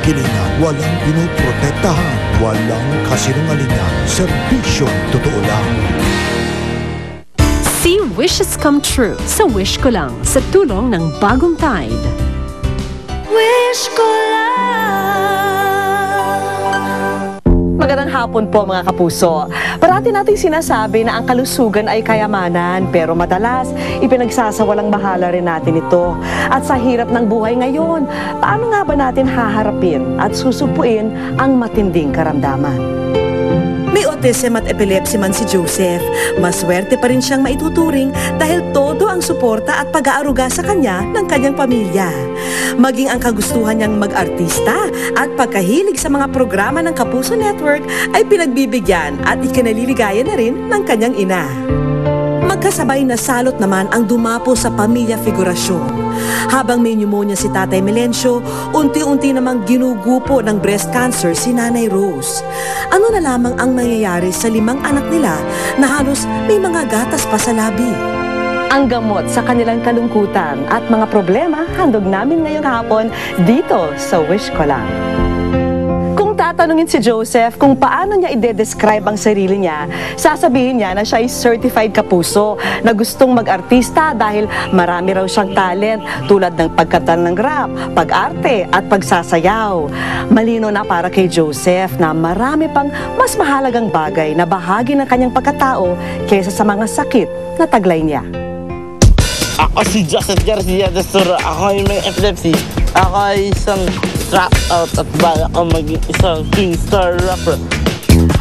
kilingan, walang pinoprotektahan, walang kasinungalingan, serbisyong totoo lang. See wishes come true sa Wish Ko Lang sa tulong ng Bagong Tide. Wish ko lang. Magandang hapon po mga kapuso. Parati nating sinasabi na ang kalusugan ay kayamanan, pero madalas ipinagsasawalang bahala rin natin ito. At sa hirap ng buhay ngayon, paano nga ba natin haharapin at susupuin ang matinding karamdaman? May autism at epilepsy man si Joseph, maswerte pa rin siyang maituturing dahil todo ang suporta at pag-aaruga sa kanya ng kanyang pamilya. Maging ang kagustuhan niyang mag-artista at pagkahilig sa mga programa ng Kapuso Network ay pinagbibigyan at ikinaliligaya na rin ng kanyang ina. Magkasabay na salot naman ang dumapo sa pamilya figurasyon. Habang may pneumonia si Tatay Melencio, unti-unti namang ginugupo ng breast cancer si Nanay Rose. Ano na lamang ang mangyayari sa 5 anak nila na halos may mga gatas pa sa labi? Ang gamot sa kanilang kalungkutan at mga problema handog namin ngayong hapon dito sa Wish Ko Lang. Kung tatanungin si Joseph kung paano niya ide-describe ang sarili niya, sasabihin niya na siya ay certified kapuso na gustong mag-artista dahil marami raw siyang talent tulad ng pagkanta ng rap, pag-arte at pagsasayaw. Malino na para kay Joseph na marami pang mas mahalagang bagay na bahagi ng kanyang pagkatao kaysa sa mga sakit na taglay niya. Ako si Joseph Garcia de Soro. Ako ay may epilepsy. Ako ay isang drop-out at bala ko maging isang king star rapper.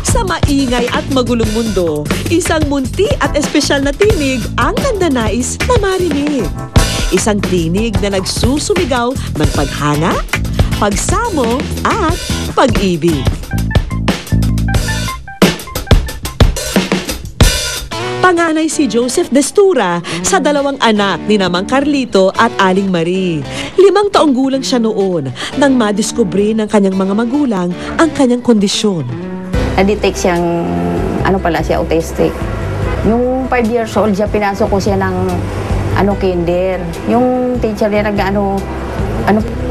Sa maingay at magulong mundo, isang munti at espesyal na tinig ang nandanais na marinig. Isang tinig na nagsusumigaw ng paghanga, pagsamo at pag-ibig. Panganay si Joseph Destura sa 2 anak ni Namang Carlito at Aling Marie. 5 taong gulang siya noon nang madiskubre ng kanyang mga magulang ang kanyang kondisyon. Na-detect siyang, autistic. Yung 5 years old siya, pinasok ko siya ng, kinder. Yung teacher niya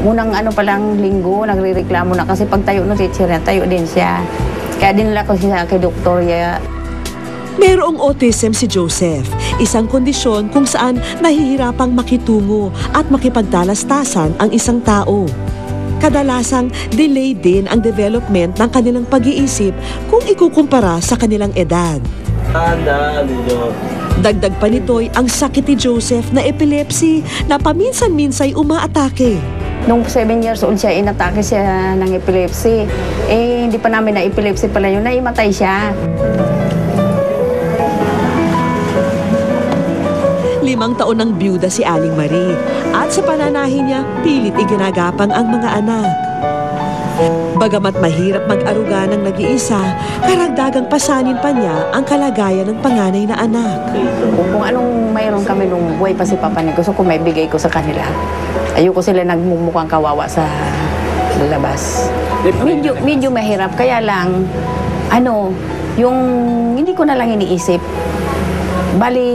unang palang linggo, nagre-reklamo na kasi pag tayo ng teacher niya, tayo din siya. Kaya dinala ko siya kay doktor niya. Merong autism si Joseph, isang kondisyon kung saan nahihirapang makitungo at makipagtalastasan ang isang tao. Kadalasang delay din ang development ng kanilang pag-iisip kung ikukumpara sa kanilang edad. Dagdag pa nito'y ang sakit ni Joseph na epilepsy na paminsan-minsay umaatake. Nung 7 years old siya, inatake siya ng epilepsy. Hindi pa namin na epilepsy pala yun, naimatay siya. 5 taon ng byuda si Aling Marie at sa pananahin niya, pilit iginagapang ang mga anak. Bagamat mahirap mag-aruga ng nag-iisa, karagdagang pasanin pa niya ang kalagayan ng panganay na anak. Kung anong mayroon kami nung buhay pa si Papa ni gusto ko may bigay ko sa kanila. Ayoko sila nagmumukhang kawawa sa labas. Medyo mahirap, kaya lang, yung hindi ko na lang iniisip. Bali,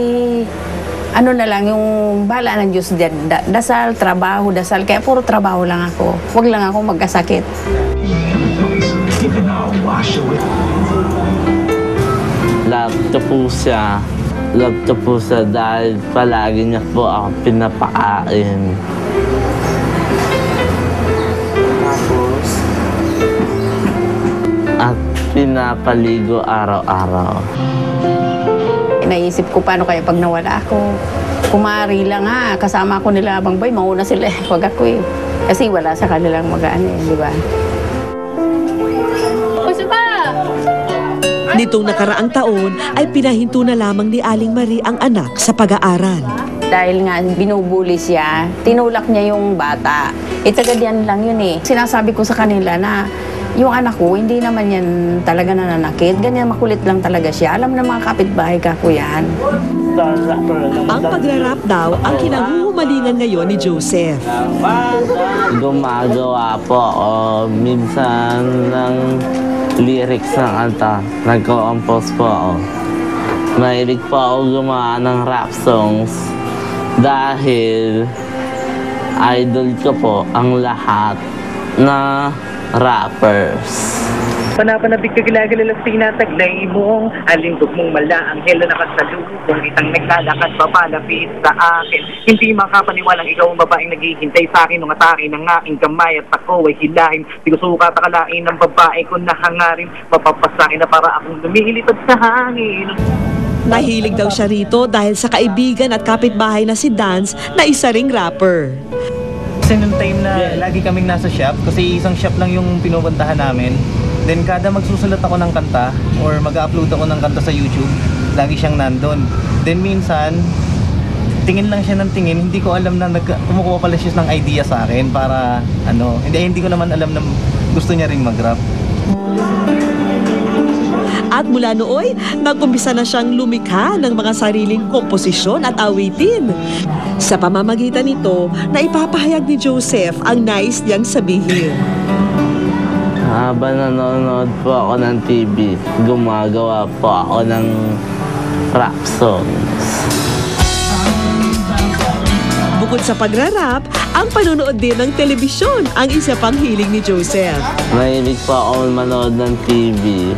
na lang yung bala ng Diyos dyan. Dasal, trabaho, dasal. Kaya puro trabaho lang ako. Huwag lang ako magkasakit. Love ko po siya. Love ko po siya dahil palagi niya po ako pinapakain. Tapos? At pinapaligo araw-araw. Naisip ko paano kaya pag nawala ako. Kumari lang kasama ko nila Abang Boy, mauna sila wag ako eh. Kasi wala sa kanilang di ba? Nitong nakaraang taon ay pinahinto na lamang ni Aling Marie ang anak sa pag-aaral. Dahil nga binubuli siya, tinulak niya yung bata. Tagadiyan lang yun eh. Sinasabi ko sa kanila na yung anak ko, hindi naman yan talaga nananakit. Ganyan makulit lang talaga siya. Alam na mga kapitbahay ka ko yan. Ang pagrarap daw ang kinahuhumalingan ngayon ni Joseph. Gumagawa po ako minsan ng lyrics ng kanta. Nagko-compose po ako. Mahilig po ako gumawa ng rap songs dahil idol ko po ang lahat na rappers. Panapanabik ka gilagalas tinataglay mong alindog mong mala ang helo na kasalubong isang naglalakad papalapit sa akin. Hindi makapaniwalang ikaw ang babaeng naghihintay sa akin nung atake ng aking kamay at ako ay hilahin. Di ko sukat akalain ng babae ko na hangarin. Mapapasakin na para akong lumilipad sa hangin. Nahilig daw siya rito dahil sa kaibigan at kapitbahay na si Dance na isa ring rapper. Kasi nung time na lagi kaming nasa shop, kasi isang shop lang yung pinupuntahan namin. Then kada magsusulat ako ng kanta or mag-upload ako ng kanta sa YouTube, lagi siyang nandun. Then minsan, tingin lang siya ng tingin, hindi ko alam na kumukuha pala siya ng idea sa akin para hindi ko naman alam na gusto niya ring mag-rap. At mula nooy, nag-umpisa na siyang lumikha ng mga sariling komposisyon at awitin. Sa pamamagitan nito, na ipapahayag ni Joseph ang nais niyang sabihin. Habang nanonood po ako ng TV, gumagawa po ako ng rap songs. Bukod sa pagrarap, ang panonood din ng telebisyon ang isa pang hiling ni Joseph. Mahilig po ako manood ng TV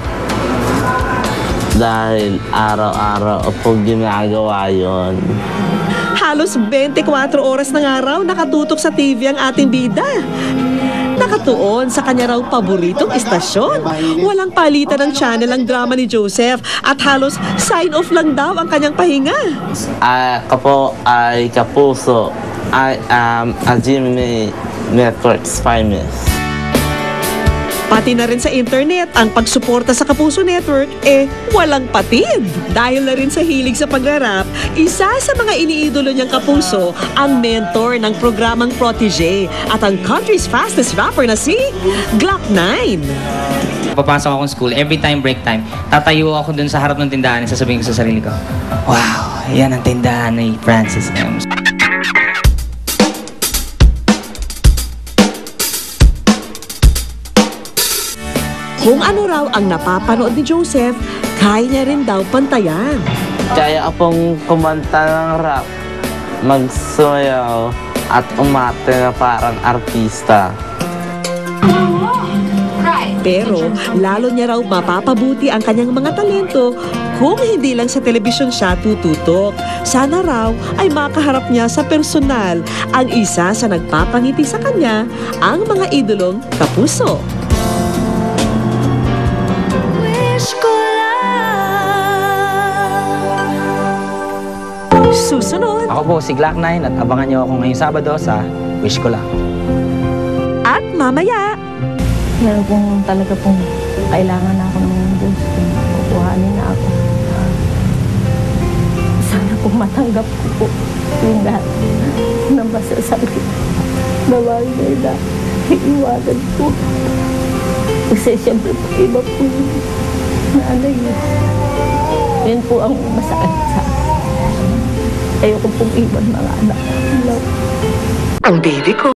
dahil araw-araw po ginagawa yon. Halos 24 oras ng araw nakatutok sa TV ang ating bida. Nakatuon sa kanya raw paboritong istasyon. Walang palitan ng channel ang drama ni Joseph at halos sign-off lang daw ang kanyang pahinga. Ako ay Kapuso. I am a GMA Networks famous. Pati na rin sa internet, ang pagsuporta sa Kapuso Network, walang patid. Dahil na rin sa hilig sa pagrarap, isa sa mga iniidolo niyang kapuso, ang mentor ng programang Protégé at ang country's fastest rapper na si Glock 9. Papasok akong school, every time break time, tatayo ako dun sa harap ng tindahan at sasabihin ko sa sarili ko, wow, yan ang tindahan ni Francis M. Kung ano raw ang napapanood ni Joseph, kaya niya rin daw pantayan. Kaya akong kumanta ng rap, magsumayaw at umate na parang artista. Pero lalo niya raw mapapabuti ang kanyang mga talento kung hindi lang sa telebisyon siya tututok. Sana raw ay makaharap niya sa personal ang isa sa nagpapangiti sa kanya, ang mga idolong kapuso. Susunod. Ako po si Glock 9 at abangan niyo ako ngayong Sabado sa Wish Ko Lang. At mamaya, Meron pong talaga pong kailangan na ako ng Diyos kung kukuhanin na ako. Sana po matanggap ko po yung lahat ng masasabi. Babae na iiwanan po. Kasi siyempre po iba po yung nanay niya. Yan po ang masakit sa akin. Ayoko pong iwan mga anak. ang baby ko.